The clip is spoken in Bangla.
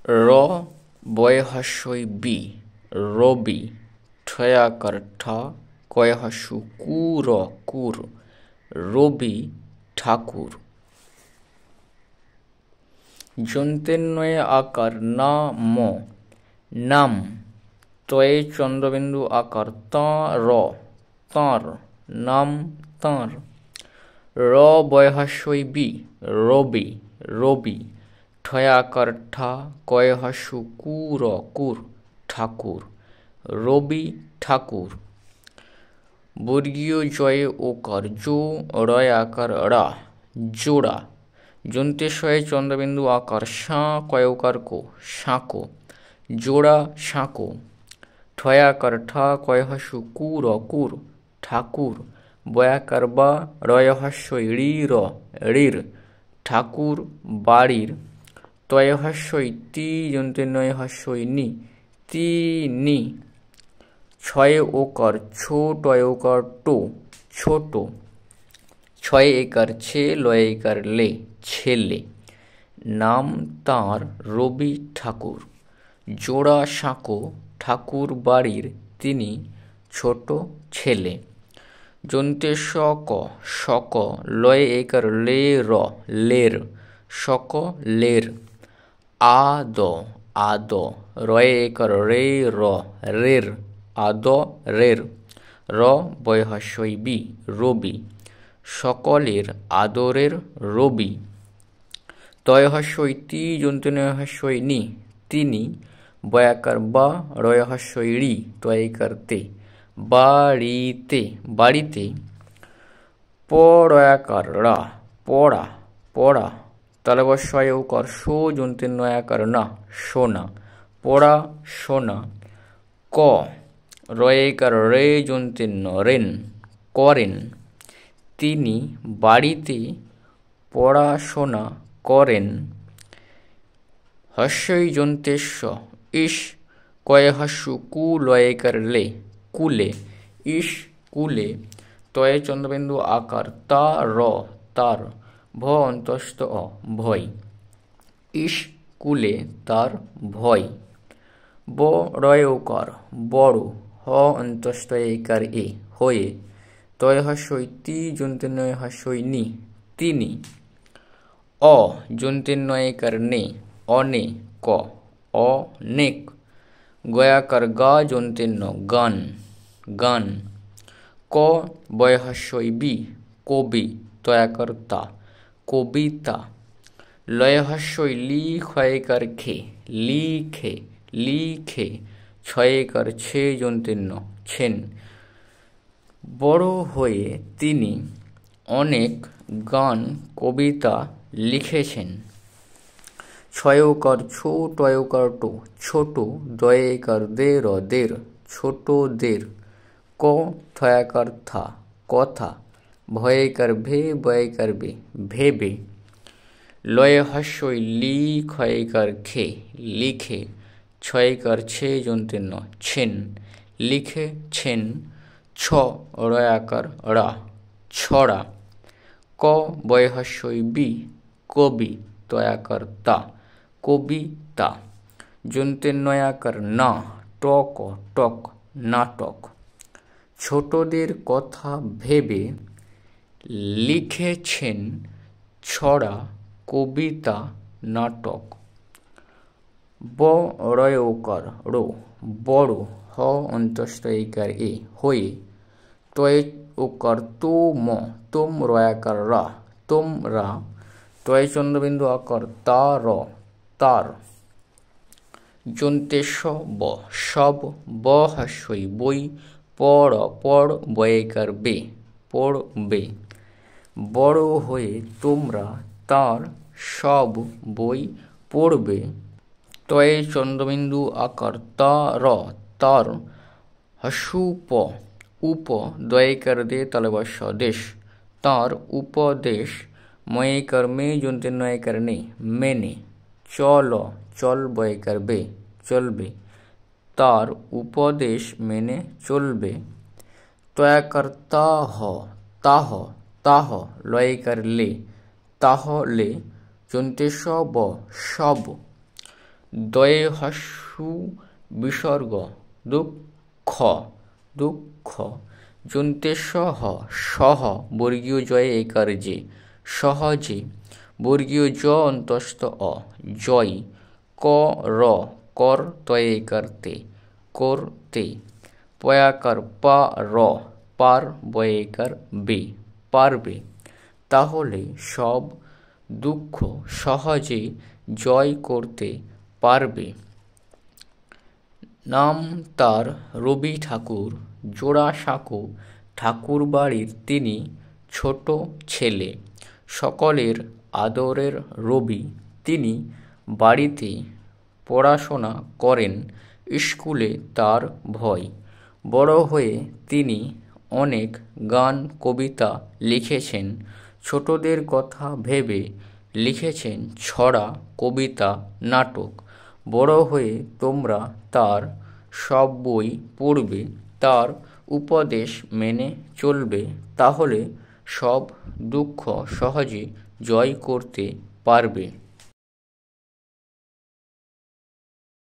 র বয় হস্যই বি রবি ঠয়াকার ঠা কয় হস্যু কুর কুর রবি ঠাকুর। যন্ত্রেন্নয়ে আকার না ম নাম তয়ে চন্দ্রবিন্দু আকার তাঁর তাঁর নাম তাঁর। র বয়হাস্যই বি রবি রবি ঠয়াকার ঠা কয় হস্যু কুর কুর ঠাকুর রবি ঠাকুর। বর্গীয় জয়ে ওকার জো রয় আকার রা জোড়া। যন্ত্রেশয়ে চন্দ্রবিন্দু আকার সাঁ কয়কার কো সাঁকো জোড়া সাঁকো। ঠয়াকার ঠা কয় হস্যু কুর কুর ঠাকুর বয়াকার বা রয় হস্যই রি র রির ঠাকুর বাড়ির। তয় হস্যই তি যন্ত্রেন্নয়ে হস্যই নি তিনি। ছয়ে ওকার ছো টয় ওকার টো ছোট। ছয় একার ছে লয় একার লে ছেলে। নাম তাঁর রবি ঠাকুর। জোড়া সাঁকো ঠাকুর বাড়ির তিনি ছোট ছেলে। যন্ত্রে শক শক লয় একার লে র লের শক লের। আদ আদ রয় একার রে র রের আদ রের। র বয়হাস্যই বি রবি সকলের আদরের রবি। তয় হস্যই তি যন্ত্রেন্নয়ে হস্যই নি তিনি বয়াকার বা রয় হস্যই রি তয়কার তে বাড়িতে বাড়িতে। পড়য়াকার রা পড়া পড়া তালবস্যয় ওকার শো যন্ত্রেন্নয় আকার না সোনা পড়া সোনা। ক রয়েকার রে যন্ত্রেন্ন রেন করেন তিনি বাড়িতে পড়াশোনা করেন। হস্যই যন্ত্রেস্য ইস কয় হস্যু কু লয়েকার লে কুলে ইস কুলে। তয়ে চন্দ্রবিন্দু আকার তা র তার ভ অন্তস্থ অ ভয় ইস কুলে তার ভয়। ব রয় ওকার বড় হ অন্তস্থ একার এ হয়ে। তয় হস্যই তি যন্ত্রেন্নয়ে হস্যই নি তিনি। অ যন্ত্রেন্নয়কার নে অনে ক অনেক। গয়াকার গা যন্ত্রেন্ন গান গান। ক বয়হাস্যই বি কবি তয়াকার তা কবিতা। লয় হস্যই লি ক্ষয়কার খে লিখে লিখে। ছয়েকার ছে যন্ত্রেন্ন ছেন। বড় হয়ে তিনি অনেক গান কবিতা লিখেছেন। ছয়কার ছো টয়কার টো ছোট দয়েকার দে র দের ছোটদের। ক থয়াকার থা কথা ভয়েকার ভে বয়কার বে ভেবে। লয়ে হস্যই লি ক্ষয়কার খে লিখে। ছয়কার ছে যন্ত্রেন্ন ছেন লিখেছেন। ছ রয়াকার রা ছড়া। ক বয়হাস্যই বি কবি তয়াকার তা কবিতা। যন্ত্রেন্নয়াকার না টক টক নাটক। ছোটদের কথা ভেবে লিখেছেন ছড়া কবিতা নাটক। ব রয় ওকার রো বড় হ অন্তস্থ একার এ হয়ে। তয়ে ওকার তো ম তোম রয়াকার রা তোমরা। তয়ে চন্দ্রবিন্দু আকার তা র তার। যন্ত্রেশ ব সব ব হস্যই বই পড় পড় বয়েকার বে পড়বে। বড় হয়ে তোমরা তার সব বই পড়বে। তয়ে চন্দ্রবিন্দু আকার তা র তার। হস্যুপ উপ দয়েকার দে তালবস্য দেশ তাঁর উপদেশ। ময়েকার মে যন্ত্রেন্নয়কার নে মেনে। চল চল বয়েকার বে চলবে তার উপদেশ মেনে চলবে। তয়াকার তাহ তাহ তাহ লয়েকার লে তাহলে। যন্ত্রেশ ব সব দয়ে হস্যু বিসর্গ দুঃখ দুঃখ। যন্তে সহ সহ বর্গীয় জয়ে একার যে সহজে। বর্গীয় জ অন্তস্থ অ জয়। ক র কর তয়ে একার তে করতে। পয়াকার পা র পার বয়ে একার বে পারবে। তাহলে সব দুঃখ সহজে জয় করতে পারবে। নাম তার রবি ঠাকুর, জোড়াসাঁকো ঠাকুর বাড়ির তিনি ছোট ছেলে। সকলের আদরের রবি। তিনি বাড়িতে পড়াশোনা করেন, স্কুলে তার ভয়। বড় হয়ে তিনি অনেক গান কবিতা লিখেছেন। ছোটদের কথা ভেবে লিখেছেন ছড়া, কবিতা, নাটক। বড় হয়ে তোমরা তার সব বই পড়বে, তার উপদেশ মেনে চলবে, তাহলে সব দুঃখ সহজে জয় করতে পারবে।